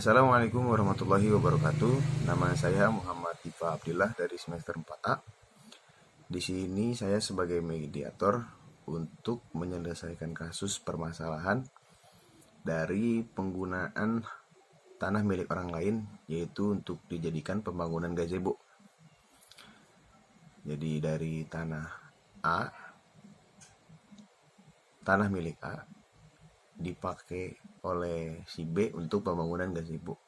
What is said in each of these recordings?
Assalamualaikum warahmatullahi wabarakatuh. Nama saya Muhammad Diva Abdillah dari semester 4A. Di sini saya sebagai mediator untuk menyelesaikan kasus permasalahan dari penggunaan tanah milik orang lain, yaitu untuk dijadikan pembangunan gazebo. Jadi dari tanah milik A dipakai oleh si B untuk pembangunan gazebo.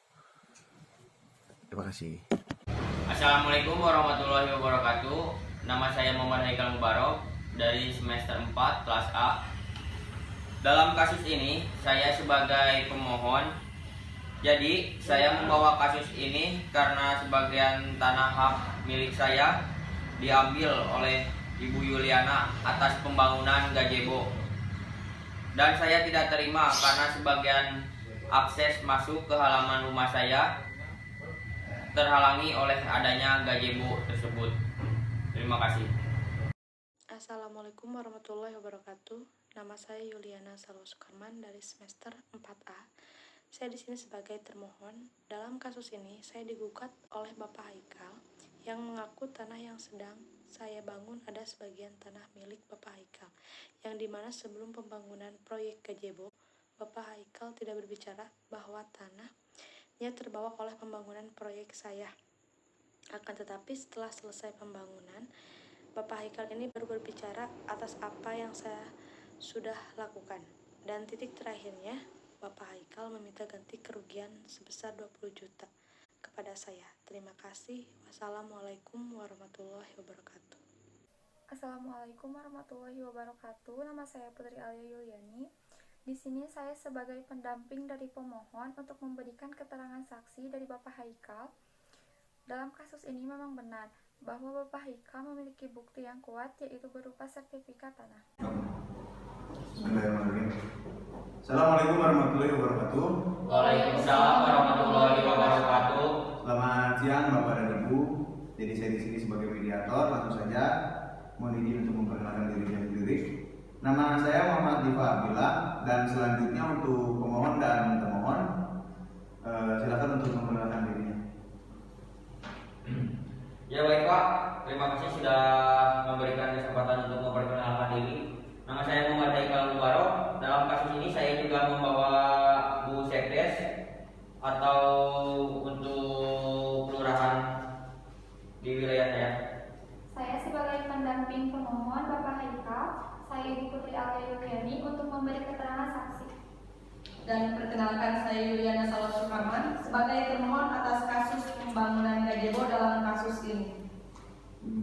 Terima kasih. Assalamualaikum warahmatullahi wabarakatuh. Nama saya Muhammad Haikal Mubarok dari semester 4 kelas A. Dalam kasus ini saya sebagai pemohon. Jadi saya membawa kasus ini karena sebagian tanah hak milik saya diambil oleh Ibu Yuliana atas pembangunan gazebo. Dan saya tidak terima karena sebagian akses masuk ke halaman rumah saya terhalangi oleh adanya gazebo tersebut. Terima kasih. Assalamualaikum warahmatullahi wabarakatuh. Nama saya Yuliana Salwa Sukarman dari semester 4A. Saya di sini sebagai termohon. Dalam kasus ini saya digugat oleh Bapak Haikal yang mengaku tanah yang sedang saya bangun ada sebagian tanah milik Bapak Haikal, yang dimana sebelum pembangunan proyek gazebo, Bapak Haikal tidak berbicara bahwa tanahnya terbawa oleh pembangunan proyek saya. Akan tetapi setelah selesai pembangunan, Bapak Haikal ini baru berbicara atas apa yang saya sudah lakukan. Dan titik terakhirnya, Bapak Haikal meminta ganti kerugian sebesar 20 juta kepada saya. Terima kasih. Wassalamualaikum warahmatullahi wabarakatuh. Assalamualaikum warahmatullahi wabarakatuh. Nama saya Putri Alia Yuliani. Di sini saya sebagai pendamping dari pemohon untuk memberikan keterangan saksi dari Bapak Haikal. Dalam kasus ini memang benar bahwa Bapak Haikal memiliki bukti yang kuat, yaitu berupa sertifikat tanah. Assalamualaikum warahmatullahi wabarakatuh. Waalaikumsalam warahmatullahi wabarakatuh. Selamat siang Bapak dan Ibu. Jadi saya di sini sebagai mediator. Langsung saja mohon izin untuk memperkenalkan diri saya sendiri. Nama saya Muhammad Diva Abdillah, dan selanjutnya untuk pemohon dan termohon silakan untuk memperkenalkan dirinya. Ya baik Pak, terima kasih sudah memberikan kesempatan untuk memperkenalkan diri. Nama saya Muhammad Haikal Mubarok. Dalam kasus ini saya juga membawa Bu Sekdes atau untuk kelurahan di wilayah saya. Saya sebagai pendamping pemohon Bapak Haikal, saya Ibu Putri Alia Yuliani untuk memberi keterangan saksi. Dan perkenalkan, saya Yuliana Salwa Sukarman sebagai termohon atas kasus pembangunan gazebo dalam kasus ini.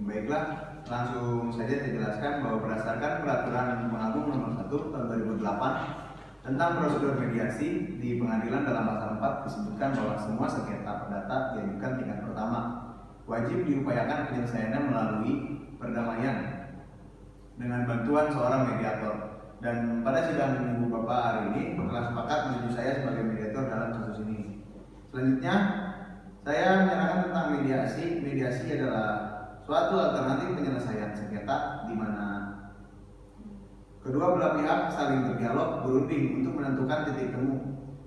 Baiklah, langsung saja saya jelaskan bahwa berdasarkan Peraturan Pengagung Nomor 1 Tahun 2008 tentang prosedur mediasi di pengadilan, dalam pasal 4 disebutkan bahwa semua sengketa perdata diajukan tingkat pertama wajib diupayakan penyelesaiannya melalui perdamaian dengan bantuan seorang mediator. Dan pada sidang Ibu Bapak hari ini telah sepakat menunjuk saya sebagai mediator dalam kasus ini. Selanjutnya, saya menyerahkan tentang mediasi. Mediasi adalah suatu alternatif penyelesaian sengketa di mana kedua belah pihak saling berdialog, berunding untuk menentukan titik temu.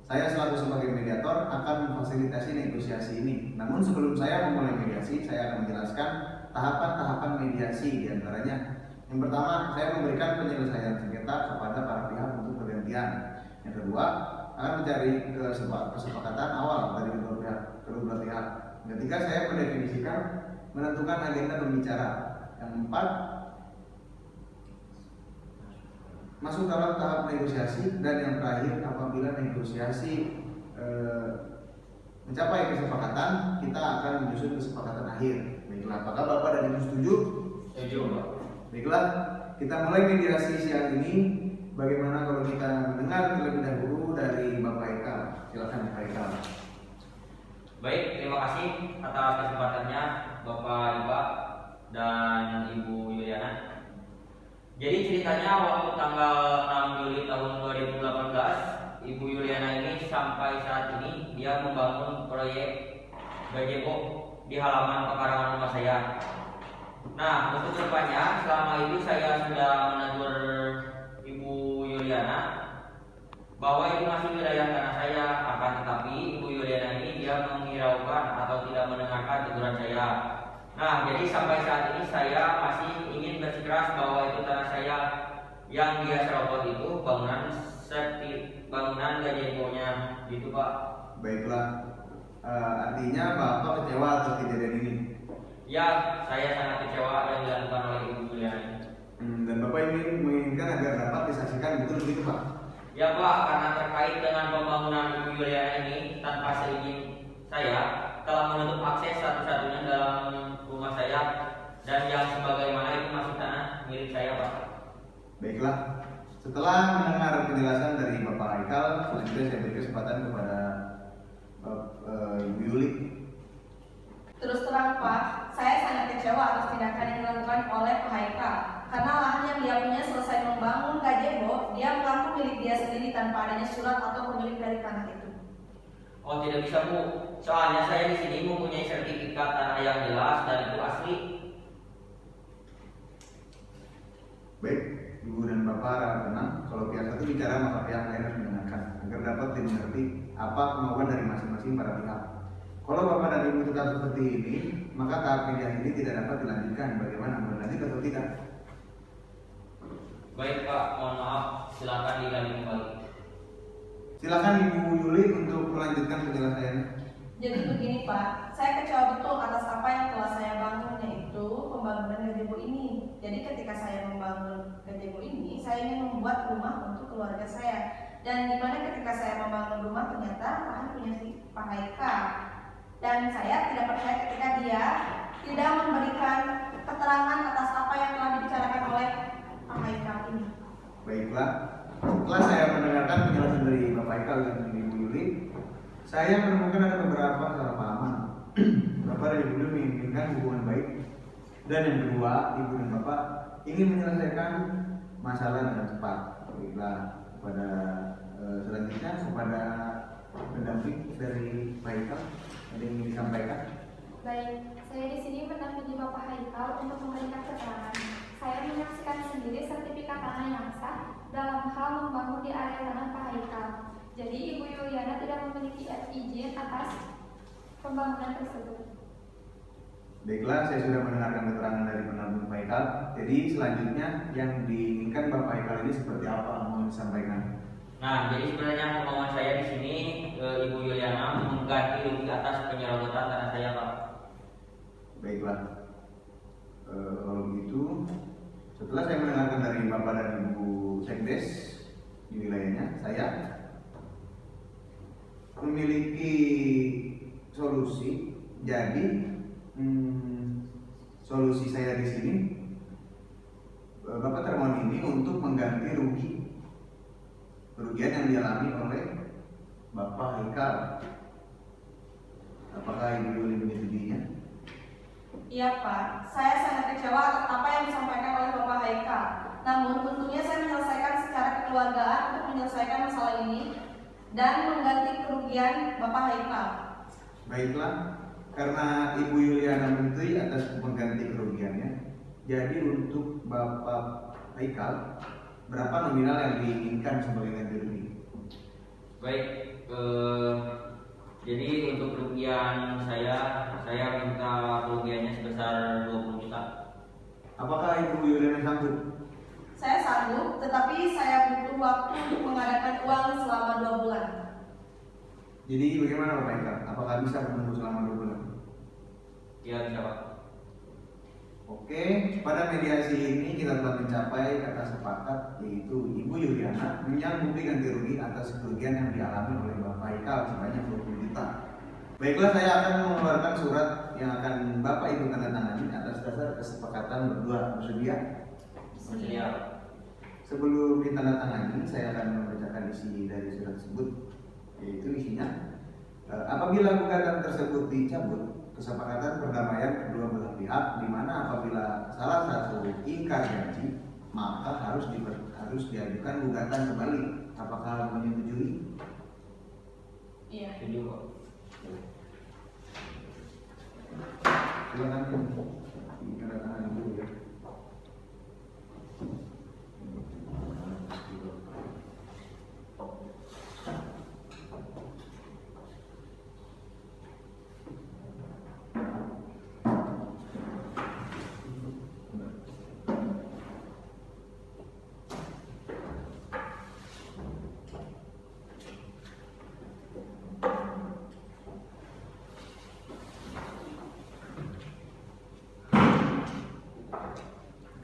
Saya selaku sebagai mediator akan memfasilitasi negosiasi ini. Namun sebelum saya memulai mediasi, saya akan menjelaskan tahapan-tahapan mediasi, diantaranya Yang pertama, saya memberikan penyelesaian sengketa kepada para pihak untuk pergantian. Yang kedua, akan mencari kesepakatan awal dari kedua pihak. Yang ketiga, saya mendefinisikan menentukan agenda pembicara. Yang keempat, masuk dalam tahap negosiasi. Dan yang terakhir, apabila negosiasi mencapai kesepakatan, kita akan menyusun kesepakatan akhir. Baiklah, apakah Bapak dan Ibu setuju? Setuju, Pak. Baiklah, kita mulai mediasi siang ini. Bagaimana kalau kita mendengar terlebih dahulu dari Bapak Haikal? Silakan Bapak Haikal. Baik, terima kasih atas kesempatannya Bapak Iba dan Ibu Yuliana. Jadi ceritanya waktu tanggal 6 Juli tahun 2018, Ibu Yuliana ini sampai saat ini dia membangun proyek gazebo di halaman pekarangan rumah saya. Nah, untuk kedepannya selama ini saya sudah menegur Ibu Yuliana bahwa itu masih wilayah tanah saya, akan tetapi Ibu Yuliana ini dia menghiraukan atau tidak mendengarkan teguran saya. Nah, jadi sampai saat ini saya masih ingin bersikeras bahwa itu tanah saya yang dia serobot itu bangunan gazebo-nya gitu, Pak. Baiklah, artinya Bapak kecewa atas kejadian ini. Ya, saya sangat kecewa yang dilakukan oleh Ibu Yuliana. Dan Bapak ini menginginkan agar dapat disaksikan betul begitu, Pak? Ya, Pak, karena terkait dengan pembangunan Ibu Yuliana ini tanpa seizin saya telah menutup akses satu-satunya dalam rumah saya, dan yang sebagaimana itu masih tanah milik saya, Pak. Baiklah, setelah mendengar penjelasan dari Bapak Haikal, selanjutnya saya beri kesempatan kepada Ibu Yuli. Terus terang Pak, saya sangat kecewa atas tindakan yang dilakukan oleh Pak Haikal. Karena lahan yang dia punya selesai membangun gazebo, dia mengaku milik dia sendiri tanpa adanya surat atau pemilik dari tanah itu. Oh, tidak bisa, Bu. Soalnya saya di sini mempunyai sertifikat tanah yang jelas dan itu asli. Baik, Ibu dan Bapak harap tenang. Kalau pihak satu bicara, maka pihak lain harus mendengarkan agar dapat dimengerti apa kemauan dari masing-masing para pihak. Kalau Bapak dan Ibu tetap seperti ini, maka tahap mediasi ini tidak dapat dilanjutkan. Bagaimana, berlanjut atau tidak? Baik, Pak, mohon maaf, silakan digali kembali. Silakan Ibu Yuli untuk melanjutkan penjelasannya. Jadi begini Pak, saya kecewa betul atas apa yang telah saya bangun, yaitu pembangunan gazebo ini. Jadi ketika saya membangun gazebo ini, saya ingin membuat rumah untuk keluarga saya. Dan dimana ketika saya membangun rumah ternyata lahan punya si Pak Haikal. Dan saya tidak percaya ketika dia tidak memberikan keterangan atas apa yang telah dibicarakan oleh Pak Haikal ini. Baiklah, setelah saya mendengarkan penjelasan dari Bapak Haikal dan Ibu Yuli, saya menemukan ada beberapa kesalahpahaman. Bapak dan Ibu Yuli menginginkan hubungan baik, dan yang kedua, Ibu dan Bapak ingin menyelesaikan masalah dengan cepat. Baiklah, kepada selanjutnya kepada pendamping dari Pak Haikal, ada yang ingin disampaikan? Baik, saya di sini mendampingi Bapak Haikal untuk memberikan keterangan. Saya menyaksikan sendiri sertifikat tanah yang sah dalam hal membangun di area tanah Pak Haikal. Jadi Ibu Yuliana tidak memiliki izin atas pembangunan tersebut. Baiklah, saya sudah mendengarkan keterangan dari pendamping Pak Haikal. Jadi selanjutnya yang diinginkan Bapak Haikal ini seperti apa mau disampaikan? Nah, jadi sebenarnya kemauan saya di sini Ibu Yuliana mengganti rugi atas penyerobotan tanah saya, Pak. Baiklah, kalau begitu, setelah saya mendengarkan dari Bapak dan Ibu Sekdes di wilayahnya, saya memiliki solusi. Jadi solusi saya di sini, Bapak termohon ini untuk mengganti kerugian yang dialami oleh Bapak Haikal. Apakah Ibu Yuli menyetujuinya? Iya Pak, saya sangat kecewa atas apa yang disampaikan oleh Bapak Haikal. Namun tentunya saya menyelesaikan secara kekeluargaan untuk menyelesaikan masalah ini dan mengganti kerugian Bapak Haikal. Baiklah, karena Ibu Yuliana menyetujui atas mengganti kerugiannya, jadi untuk Bapak Haikal, berapa nominal yang diinginkan sebagai ganti rugi? Baik, jadi untuk kerugian saya minta kerugiannya sebesar 20 juta. Apakah Ibu Yuliana sanggup? Saya sanggup, tetapi saya butuh waktu untuk mengadakan uang selama 2 bulan. Jadi bagaimana Bapak Haikal? Apakah bisa menunggu selama 2 bulan? Iya bisa Pak. Oke, pada mediasi ini kita telah mencapai kata sepakat, yaitu Ibu Yuliana menyanggupi ganti rugi atas kerugian yang dialami oleh Bapak Haikal sebanyak 20 juta. Baiklah, saya akan mengeluarkan surat yang akan Bapak Ibu tanda tangani atas dasar kesepakatan berdua. Bersedia? Bersedia. Sebelum ditandatangani, saya akan membacakan isi dari surat tersebut, yaitu isinya, apabila gugatan tersebut dicabut, kesepakatan perdamaian kedua belah pihak, di mana apabila salah satu ingkar janji, maka harus diajukan gugatan kembali. Apakah menyetujui? Iya. Setuju Pak. Silakan ditandatangani dulu ya.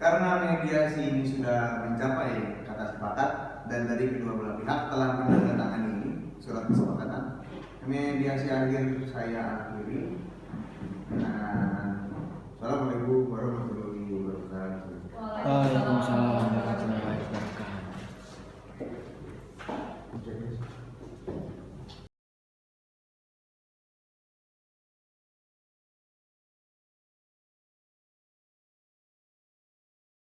Karena mediasi ini sudah mencapai kata sepakat dan dari kedua belah pihak telah menandatangani ini surat kesepakatan, mediasi akhir saya akhiri. Assalamualaikum warahmatullahi wabarakatuh.